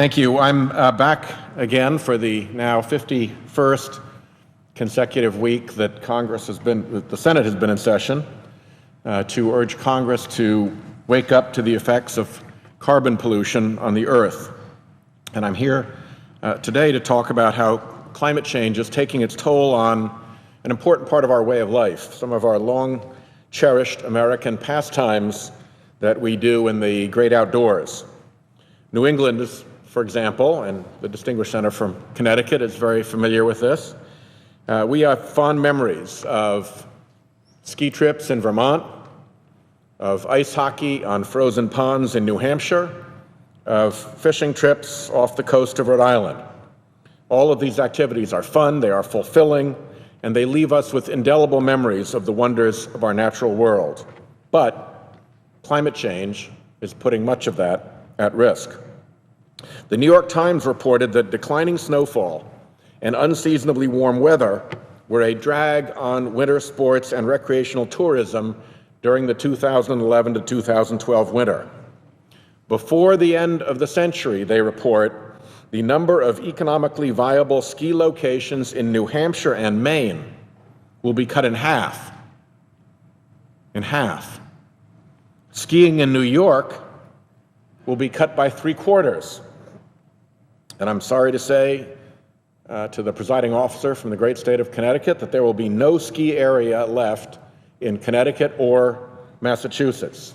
Thank you. I'm back again for the now 51st consecutive week that the Senate has been in session to urge Congress to wake up to the effects of carbon pollution on the Earth. And I'm here today to talk about how climate change is taking its toll on an important part of our way of life, some of our long-cherished American pastimes that we do in the great outdoors. New England is, for example, and the distinguished senator from Connecticut is very familiar with this. We have fond memories of ski trips in Vermont, of ice hockey on frozen ponds in New Hampshire, of fishing trips off the coast of Rhode Island. All of these activities are fun, they are fulfilling, and they leave us with indelible memories of the wonders of our natural world. But climate change is putting much of that at risk. The New York Times reported that declining snowfall and unseasonably warm weather were a drag on winter sports and recreational tourism during the 2011 to 2012 winter. Before the end of the century, they report, the number of economically viable ski locations in New Hampshire and Maine will be cut in half. In half. Skiing in New York will be cut by 3/4. And I'm sorry to say to the presiding officer from the great state of Connecticut that there will be no ski area left in Connecticut or Massachusetts.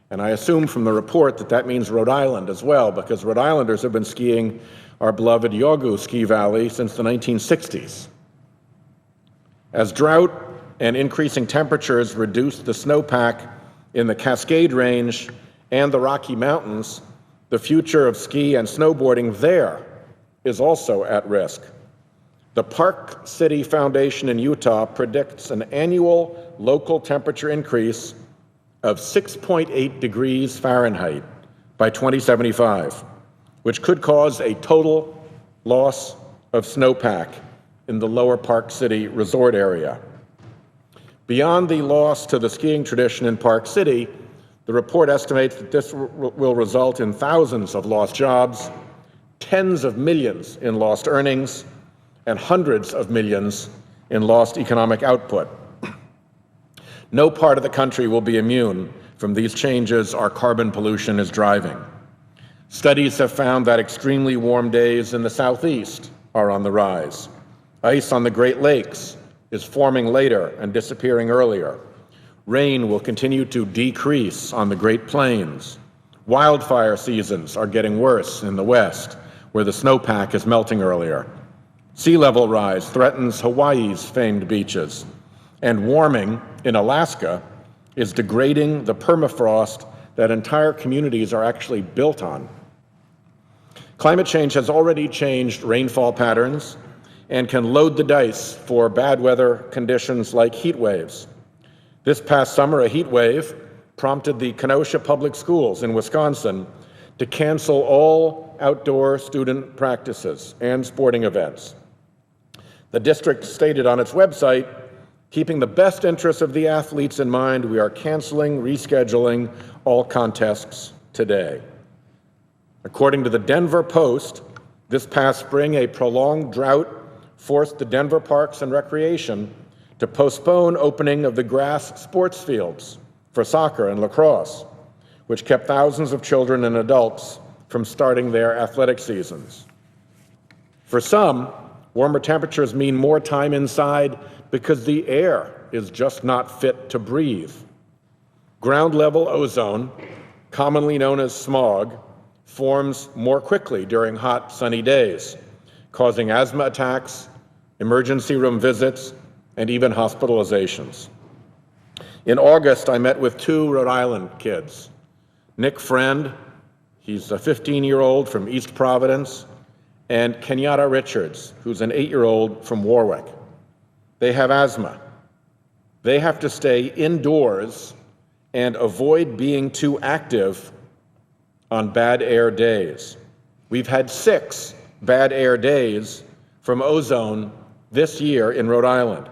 And I assume from the report that that means Rhode Island as well, because Rhode Islanders have been skiing our beloved Yogu ski valley since the 1960s. As drought and increasing temperatures reduce the snowpack in the Cascade Range and the Rocky Mountains, the future of ski and snowboarding there is also at risk. The Park City Foundation in Utah predicts an annual local temperature increase of 6.8 degrees Fahrenheit by 2075, which could cause a total loss of snowpack in the lower Park City resort area. Beyond the loss to the skiing tradition in Park City, the report estimates that this will result in thousands of lost jobs, tens of millions in lost earnings, and hundreds of millions in lost economic output. No part of the country will be immune from these changes our carbon pollution is driving. Studies have found that extremely warm days in the southeast are on the rise. Ice on the Great Lakes is forming later and disappearing earlier. Rain will continue to decrease on the Great Plains. Wildfire seasons are getting worse in the west, where the snowpack is melting earlier. Sea level rise threatens Hawaii's famed beaches, and warming in Alaska is degrading the permafrost that entire communities are actually built on. Climate change has already changed rainfall patterns and can load the dice for bad weather conditions like heat waves. This past summer, a heat wave prompted the Kenosha Public Schools in Wisconsin to cancel all outdoor student practices and sporting events. The district stated on its website, keeping the best interests of the athletes in mind, we are canceling, rescheduling all contests today. According to the Denver Post, this past spring, a prolonged drought forced the Denver Parks and Recreation to postpone opening of the grass sports fields for soccer and lacrosse, which kept thousands of children and adults from starting their athletic seasons. For some, warmer temperatures mean more time inside because the air is just not fit to breathe. Ground-level ozone, commonly known as smog, forms more quickly during hot, sunny days, causing asthma attacks, emergency room visits, and even hospitalizations. In August, I met with 2 Rhode Island kids. Nick Friend, he's a 15-year-old from East Providence, and Kenyatta Richards, who's an 8-year-old from Warwick. They have asthma. They have to stay indoors and avoid being too active on bad air days. We've had 6 bad air days from ozone this year in Rhode Island.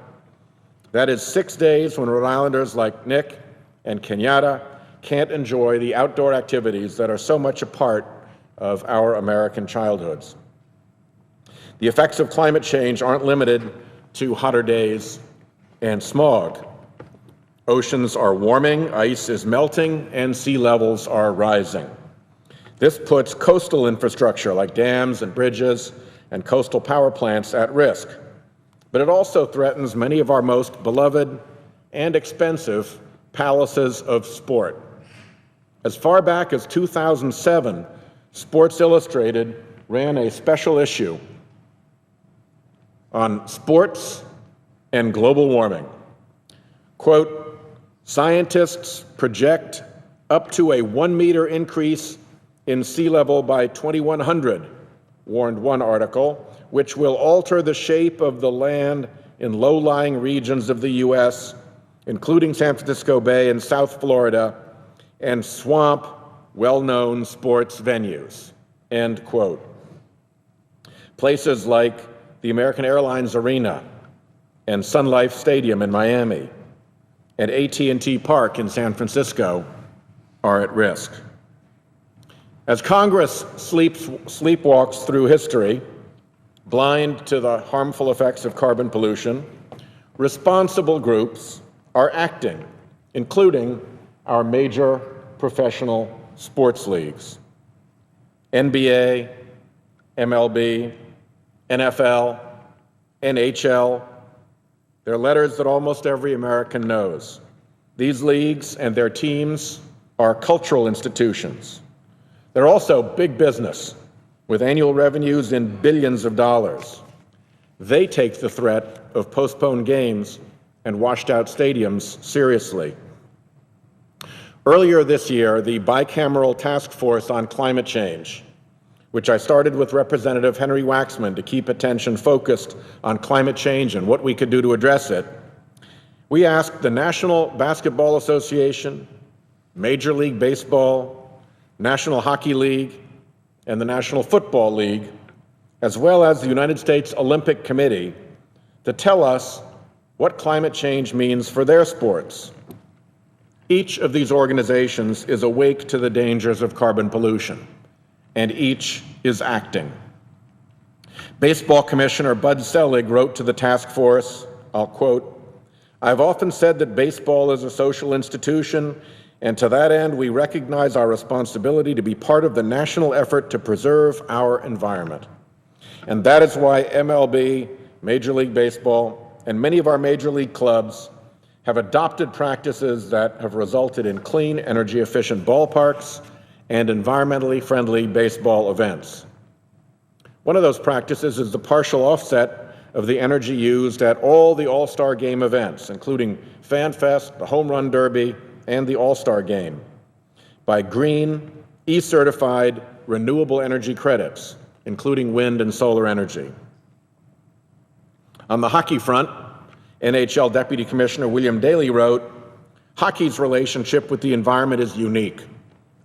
That is 6 days when Rhode Islanders like Nick and Kenyatta can't enjoy the outdoor activities that are so much a part of our American childhoods. The effects of climate change aren't limited to hotter days and smog. Oceans are warming, ice is melting, and sea levels are rising. This puts coastal infrastructure like dams and bridges and coastal power plants at risk. But it also threatens many of our most beloved and expensive palaces of sport. As far back as 2007, Sports Illustrated ran a special issue on sports and global warming. Quote, scientists project up to a 1-meter increase in sea level by 2100, warned one article, which will alter the shape of the land in low-lying regions of the U.S., including San Francisco Bay and South Florida, and swamp well-known sports venues, end quote. Places like the American Airlines Arena and Sun Life Stadium in Miami and AT&T Park in San Francisco are at risk. As Congress sleepwalks through history, blind to the harmful effects of carbon pollution, responsible groups are acting, including our major professional sports leagues, NBA, MLB, NFL, NHL. They're letters that almost every American knows. These leagues and their teams are cultural institutions. They're also big business, with annual revenues in billions of dollars. They take the threat of postponed games and washed-out stadiums seriously. Earlier this year, the bicameral task force on climate change, which I started with Representative Henry Waxman to keep attention focused on climate change and what we could do to address it, we asked the National Basketball Association, Major League Baseball, National Hockey League, and the National Football League, as well as the United States Olympic Committee, to tell us what climate change means for their sports. Each of these organizations is awake to the dangers of carbon pollution, and each is acting. Baseball Commissioner Bud Selig wrote to the task force, I'll quote, "I've often said that baseball is a social institution, and to that end, we recognize our responsibility to be part of the national effort to preserve our environment. And that is why MLB, Major League Baseball, and many of our major league clubs have adopted practices that have resulted in clean, energy-efficient ballparks and environmentally friendly baseball events. One of those practices is the partial offset of the energy used at all the All-Star Game events, including Fan Fest, the Home Run Derby, and the All-Star Game, by green, E-certified renewable energy credits, including wind and solar energy. On the hockey front, NHL Deputy Commissioner William Daley wrote, "Hockey's relationship with the environment is unique.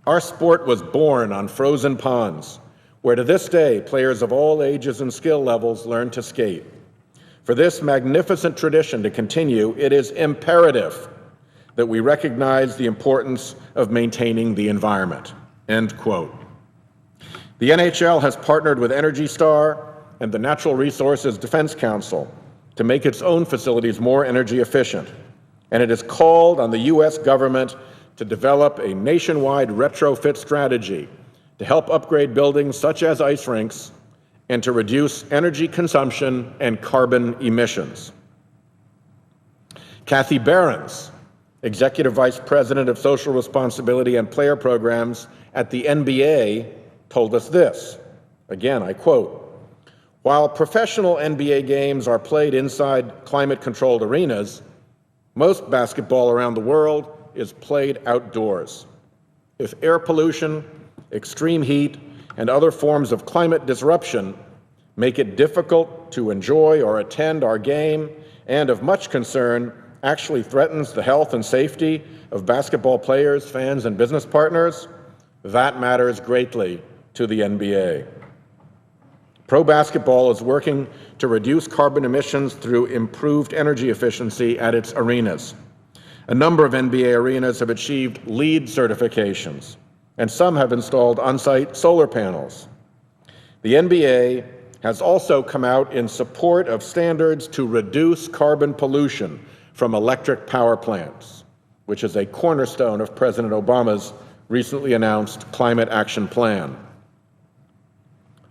Our sport was born on frozen ponds, where to this day players of all ages and skill levels learn to skate. For this magnificent tradition to continue, it is imperative that we recognize the importance of maintaining the environment," end quote. The NHL has partnered with Energy Star and the Natural Resources Defense Council to make its own facilities more energy efficient, and it has called on the U.S. government to develop a nationwide retrofit strategy to help upgrade buildings such as ice rinks and to reduce energy consumption and carbon emissions. Kathy Behrens, Executive Vice President of Social Responsibility and Player Programs at the NBA, told us this. Again, I quote, "While professional NBA games are played inside climate-controlled arenas, most basketball around the world is played outdoors. If air pollution, extreme heat, and other forms of climate disruption make it difficult to enjoy or attend our game, and of much concern, actually threatens the health and safety of basketball players, fans, and business partners, that matters greatly to the NBA. Pro Basketball is working to reduce carbon emissions through improved energy efficiency at its arenas. A number of NBA arenas have achieved LEED certifications, and some have installed on-site solar panels. The NBA has also come out in support of standards to reduce carbon pollution from electric power plants, which is a cornerstone of President Obama's recently announced Climate Action Plan.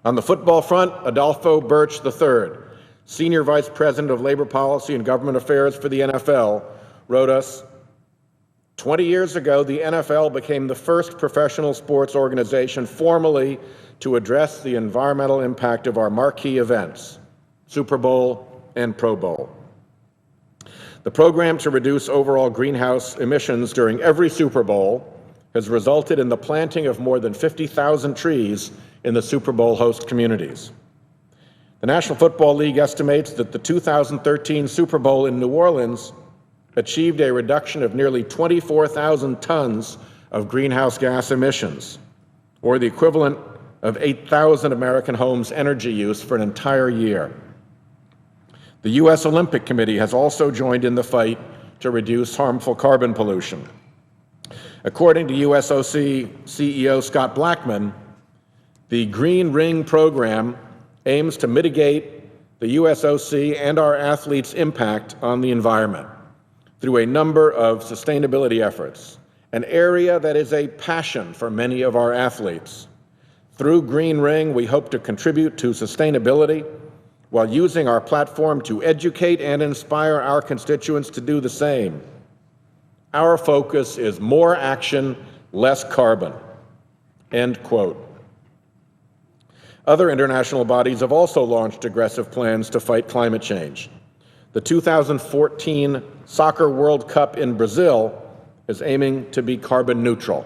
On the football front, Adolfo Birch III, Senior Vice President of Labor Policy and Government Affairs for the NFL, wrote us, 20 years ago, the NFL became the first professional sports organization formally to address the environmental impact of our marquee events, Super Bowl and Pro Bowl. The program to reduce overall greenhouse emissions during every Super Bowl has resulted in the planting of more than 50,000 trees in the Super Bowl host communities. The National Football League estimates that the 2013 Super Bowl in New Orleans achieved a reduction of nearly 24,000 tons of greenhouse gas emissions, or the equivalent of 8,000 American homes' energy use for an entire year. The U.S. Olympic Committee has also joined in the fight to reduce harmful carbon pollution. According to USOC CEO Scott Blackman, the Green Ring program aims to mitigate the USOC and our athletes' impact on the environment through a number of sustainability efforts, an area that is a passion for many of our athletes. Through Green Ring, we hope to contribute to sustainability while using our platform to educate and inspire our constituents to do the same. Our focus is more action, less carbon. End quote. Other international bodies have also launched aggressive plans to fight climate change. The 2014 Soccer World Cup in Brazil is aiming to be carbon neutral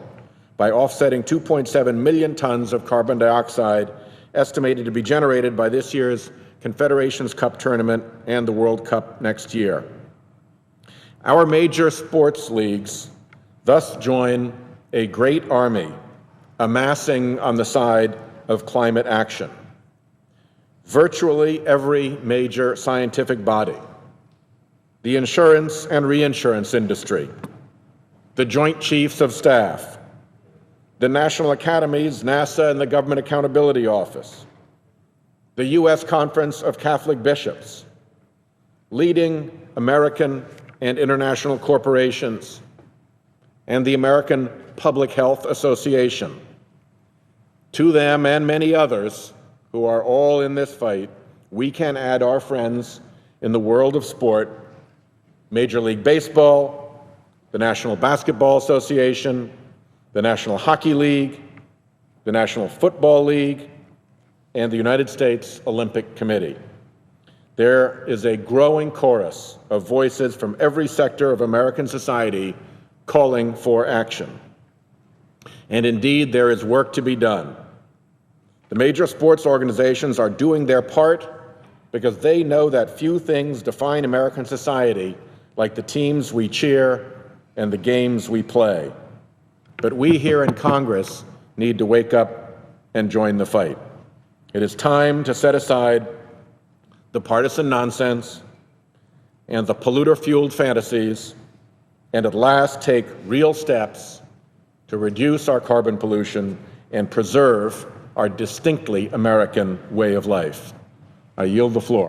by offsetting 2.7 million tons of carbon dioxide estimated to be generated by this year's Confederations Cup tournament and the World Cup next year. Our major sports leagues thus join a great army amassing on the side of climate action. Virtually every major scientific body, the insurance and reinsurance industry, the Joint Chiefs of Staff, the national academies, NASA, and the Government Accountability Office, the U.S. Conference of Catholic Bishops, leading American and international corporations, and the American Public Health Association. To them and many others who are all in this fight, we can add our friends in the world of sport, Major League Baseball, the National Basketball Association, the National Hockey League, the National Football League, and the United States Olympic Committee. There is a growing chorus of voices from every sector of American society calling for action. And indeed, there is work to be done. The major sports organizations are doing their part because they know that few things define American society like the teams we cheer and the games we play. But we here in Congress need to wake up and join the fight. It is time to set aside the partisan nonsense and the polluter-fueled fantasies and at last take real steps to reduce our carbon pollution and preserve our distinctly American way of life. I yield the floor.